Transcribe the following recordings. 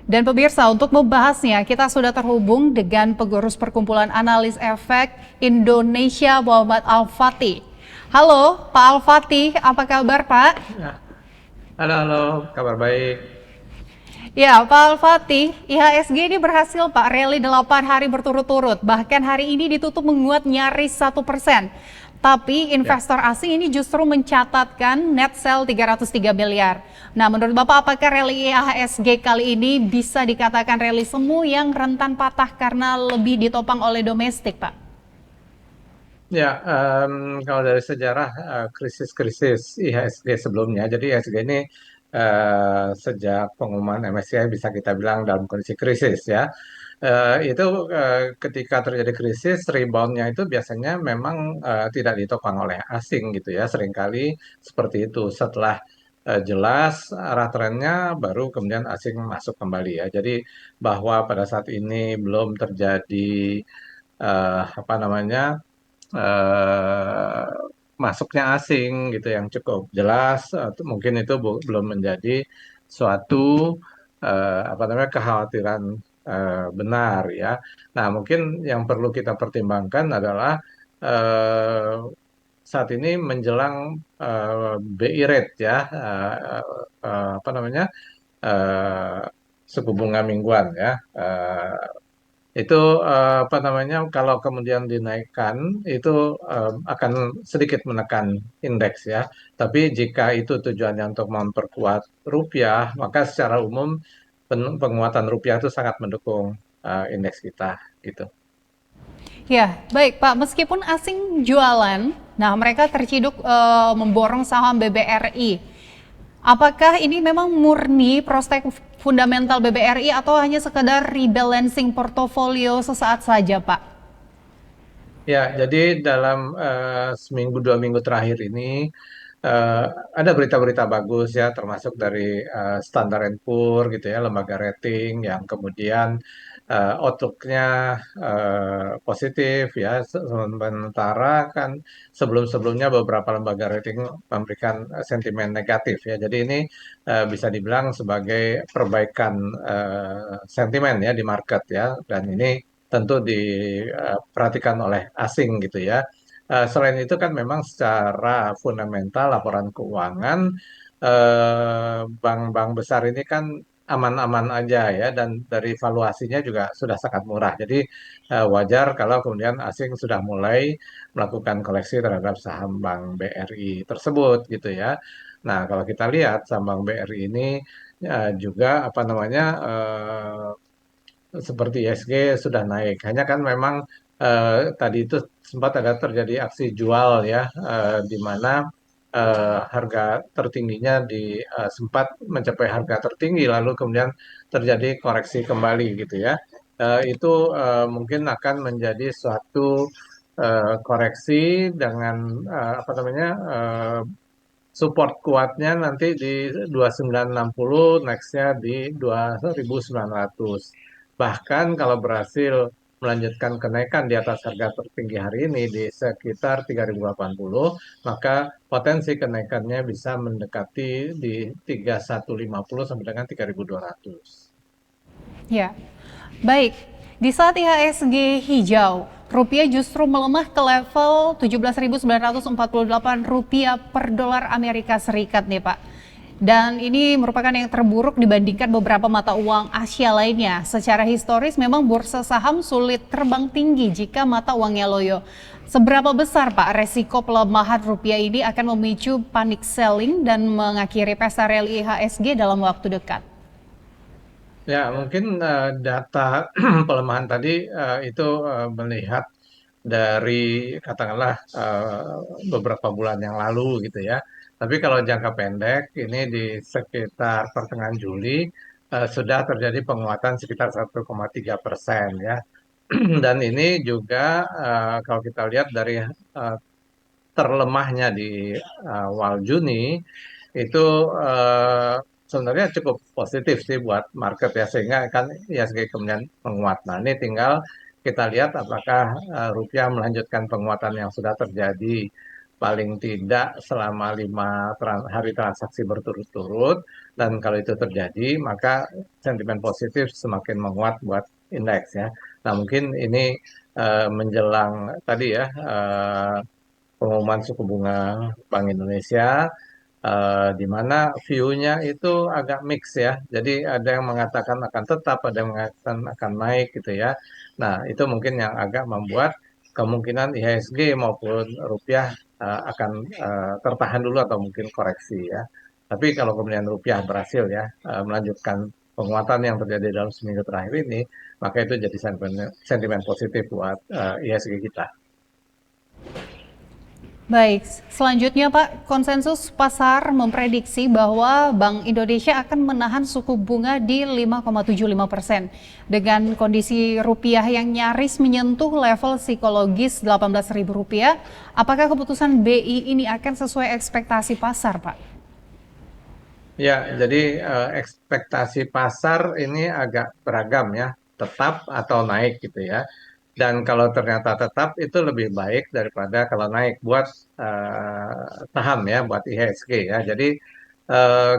Dan pemirsa, untuk membahasnya, kita sudah terhubung dengan pengurus Perkumpulan Analis Efek Indonesia, Muhammad Al-Fatih. Halo, Pak Al-Fatih, apa kabar, Pak? Ya, halo, halo, kabar baik. Ya, Pak Al-Fatih, IHSG ini berhasil, Pak, rally 8 hari berturut-turut. Bahkan hari ini ditutup menguat nyaris 1%. Tapi Ya, investor asing ini justru mencatatkan net sell 303 miliar. Nah, menurut Bapak, apakah rally IHSG kali ini bisa dikatakan rally semu yang rentan patah karena lebih ditopang oleh domestik, Pak? ya, kalau dari sejarah krisis-krisis IHSG sebelumnya, jadi IHSG ini sejak pengumuman MSCI bisa kita bilang dalam kondisi krisis ya. Itu ketika terjadi krisis, reboundnya itu biasanya memang tidak ditopang oleh asing gitu ya. Seringkali seperti itu. Setelah jelas arah trennya, baru kemudian asing masuk kembali ya. Jadi bahwa pada saat ini belum terjadi apa namanya eh, masuknya asing gitu yang cukup jelas, mungkin itu belum menjadi suatu apa namanya kekhawatiran benar ya. Nah, mungkin yang perlu kita pertimbangkan adalah eh, saat ini menjelang BI rate ya, apa namanya eh, suku bunga mingguan ya. Itu apa namanya kalau kemudian dinaikkan itu akan sedikit menekan indeks ya. Tapi jika itu tujuannya untuk memperkuat rupiah, maka secara umum penguatan rupiah itu sangat mendukung indeks kita gitu. Ya, baik Pak. Meskipun asing jualan, nah mereka terciduk memborong saham BBRI. Apakah ini memang murni prospek fundamental BBRI atau hanya sekedar rebalancing portofolio sesaat saja, Pak? Ya, jadi dalam seminggu 2 minggu terakhir ini eh, ada berita-berita bagus ya, termasuk dari Standard and Poor gitu ya, lembaga rating yang kemudian outlook-nya positif ya. Sementara kan sebelum-sebelumnya beberapa lembaga rating memberikan sentimen negatif ya. Jadi ini bisa dibilang sebagai perbaikan sentimen ya di market ya, dan ini tentu diperhatikan oleh asing gitu ya. Selain itu kan memang secara fundamental laporan keuangan bank-bank besar ini kan aman-aman aja ya, dan dari valuasinya juga sudah sangat murah. Jadi wajar kalau kemudian asing sudah mulai melakukan koleksi terhadap saham Bank BRI tersebut gitu ya. Nah, kalau kita lihat saham Bank BRI ini juga apa namanya seperti ISG sudah naik. Hanya kan memang tadi itu sempat ada terjadi aksi jual ya, di mana harga tertingginya sempat mencapai harga tertinggi, lalu kemudian terjadi koreksi kembali gitu ya. Itu mungkin akan menjadi suatu koreksi dengan apa namanya support kuatnya nanti di 2960, nextnya di 2900. Bahkan kalau berhasil melanjutkan kenaikan di atas harga tertinggi hari ini di sekitar 3080, maka potensi kenaikannya bisa mendekati di 3150 sampai dengan 3200. Ya, baik. Di saat IHSG hijau, rupiah justru melemah ke level 17.948 rupiah per dolar Amerika Serikat nih Pak. Dan ini merupakan yang terburuk dibandingkan beberapa mata uang Asia lainnya. Secara historis memang bursa saham sulit terbang tinggi jika mata uangnya loyo. Seberapa besar Pak resiko pelemahan rupiah ini akan memicu panic selling dan mengakhiri pesta rally IHSG dalam waktu dekat? Ya, mungkin data pelemahan tadi itu melihat dari katakanlah beberapa bulan yang lalu gitu ya. Tapi kalau jangka pendek ini di sekitar pertengahan Juli sudah terjadi penguatan sekitar 1,3% ya. Dan ini juga kalau kita lihat dari terlemahnya di awal Juni itu eh, sebenarnya cukup positif sih buat market ya, sehingga kan ISG kemudian menguat. Nah, ini tinggal kita lihat apakah rupiah melanjutkan penguatan yang sudah terjadi paling tidak selama 5 hari transaksi berturut-turut, Dan kalau itu terjadi, maka sentimen positif semakin menguat buat indeks ya. Nah, mungkin ini menjelang tadi ya pengumuman suku bunga Bank Indonesia, di mana view-nya itu agak mix ya. Jadi ada yang mengatakan akan tetap, ada yang mengatakan akan naik gitu ya. Nah, itu mungkin yang agak membuat kemungkinan IHSG maupun rupiah akan tertahan dulu atau mungkin koreksi ya. Tapi kalau kemudian rupiah berhasil ya melanjutkan penguatan yang terjadi dalam seminggu terakhir ini, maka itu jadi sentimen positif buat IHSG kita. Baik, selanjutnya Pak, konsensus pasar memprediksi bahwa Bank Indonesia akan menahan suku bunga di 5,75% dengan kondisi rupiah yang nyaris menyentuh level psikologis Rp18.000. Apakah keputusan BI ini akan sesuai ekspektasi pasar, Pak? Ya, jadi ekspektasi pasar ini agak beragam ya, tetap atau naik gitu ya. Dan kalau ternyata tetap itu lebih baik daripada kalau naik buat saham ya, buat IHSG ya. Jadi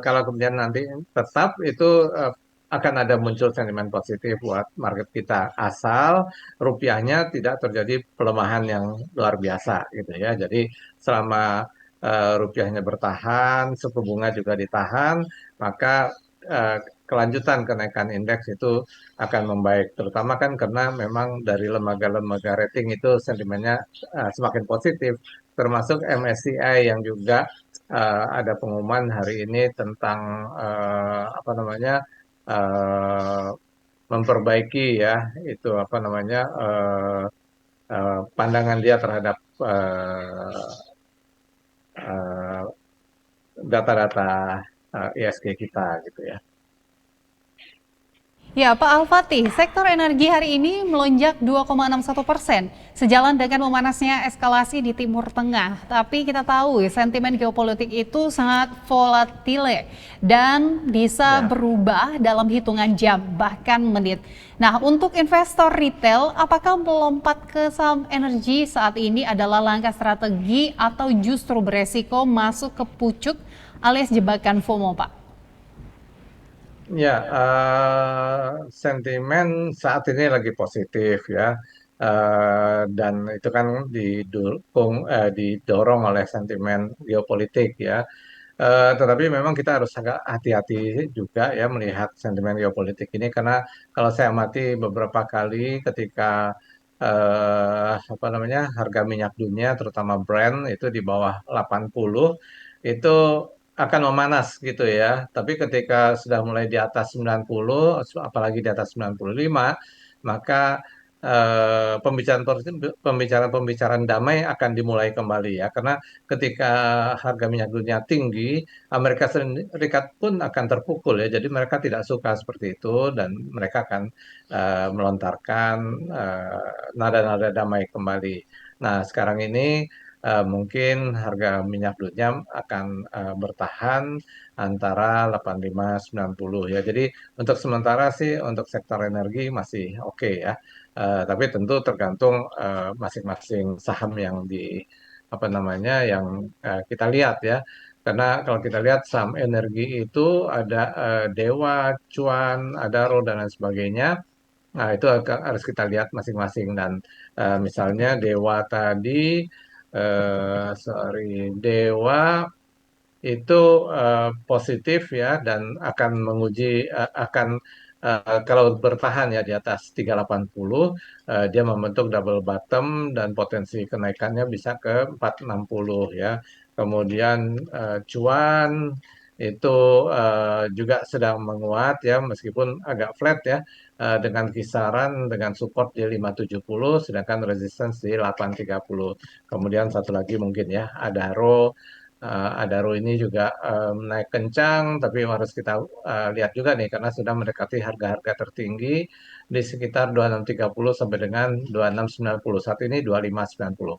kalau kemudian nanti tetap itu akan ada muncul sentimen positif buat market kita asal rupiahnya tidak terjadi pelemahan yang luar biasa gitu ya. Jadi selama rupiahnya bertahan, suku bunga juga ditahan, maka eh, kelanjutan kenaikan indeks itu akan membaik. Terutama kan karena memang dari lembaga-lembaga rating itu sentimennya semakin positif, termasuk MSCI yang juga ada pengumuman hari ini tentang apa namanya eh, memperbaiki ya itu apa namanya pandangan dia terhadap eh, data-data ISG kita gitu ya. Ya, Pak Al-Fatih, sektor energi hari ini melonjak 2,61% sejalan dengan memanasnya eskalasi di Timur Tengah. Tapi kita tahu sentimen geopolitik itu sangat volatile dan bisa Ya. berubah dalam hitungan jam, bahkan menit. Nah, untuk investor retail, apakah melompat ke saham energi saat ini adalah langkah strategi atau justru beresiko masuk ke pucuk alias jebakan FOMO, Pak? Ya, sentimen saat ini lagi positif ya, dan itu kan didorong oleh sentimen geopolitik ya. Tetapi memang kita harus agak hati-hati juga ya melihat sentimen geopolitik ini karena kalau saya amati beberapa kali ketika apa namanya harga minyak dunia terutama Brent itu di bawah 80 itu akan memanas gitu ya. Tapi ketika sudah mulai di atas 90 apalagi di atas 95 maka pembicaraan-pembicaraan damai akan dimulai kembali ya karena ketika harga minyak dunia tinggi, Amerika Serikat pun akan terpukul ya. Jadi mereka tidak suka seperti itu dan mereka akan melontarkan nada-nada damai kembali. Nah, sekarang ini mungkin harga minyak dunia akan bertahan antara 85-90 ya. Jadi untuk sementara sih untuk sektor energi masih oke ya. Tapi tentu tergantung masing-masing saham yang di apa namanya yang kita lihat ya. Karena kalau kita lihat saham energi itu ada Dewa, Cuan, Adaro dan lain sebagainya. Nah, itu harus kita lihat masing-masing dan misalnya Dewa tadi sorry Dewa itu positif ya dan akan menguji akan kalau bertahan ya di atas 380 dia membentuk double bottom dan potensi kenaikannya bisa ke 460 ya. Kemudian cuan itu juga sedang menguat ya meskipun agak flat ya dengan kisaran dengan support di 570 sedangkan resistance di 830. Kemudian satu lagi mungkin ya Adaro. Adaro ini juga naik kencang, tapi harus kita lihat juga nih karena sudah mendekati harga-harga tertinggi di sekitar 2630 sampai dengan 2690. Saat ini 2590.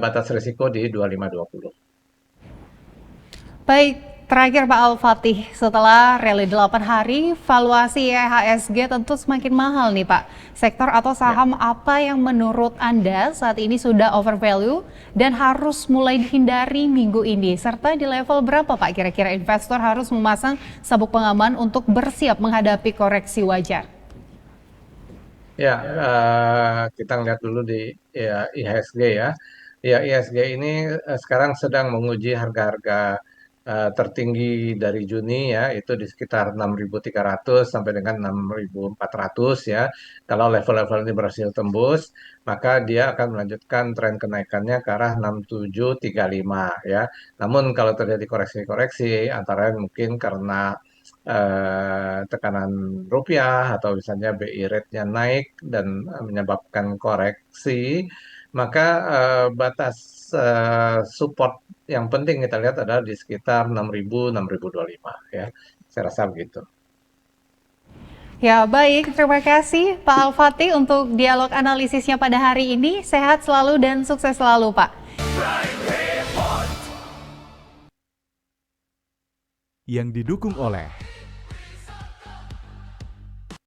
Batas risiko di 2520. Baik, Terakhir Pak Al-Fatih, setelah rally 8 hari, valuasi IHSG tentu semakin mahal nih Pak. Sektor atau Ya. saham apa yang menurut Anda saat ini sudah overvalue dan harus mulai dihindari minggu ini? Serta di level berapa Pak kira-kira investor harus memasang sabuk pengaman untuk bersiap menghadapi koreksi wajar? Ya, kita lihat dulu di ya, IHSG ya. Ya, IHSG ini sekarang sedang menguji harga-harga tertinggi dari Juni ya, itu di sekitar 6.300 sampai dengan 6.400 ya. Kalau level-level ini berhasil tembus, maka dia akan melanjutkan tren kenaikannya ke arah 6735 ya. Namun kalau terjadi koreksi-koreksi, antara lain mungkin karena tekanan rupiah atau misalnya BI rate-nya naik dan menyebabkan koreksi, maka batas support yang penting kita lihat adalah di sekitar 6.000, 6.025 ya. Saya rasa begitu. Ya baik, terima kasih Pak Al-Fatih untuk dialog analisisnya pada hari ini. Sehat selalu dan sukses selalu Pak. Yang didukung oleh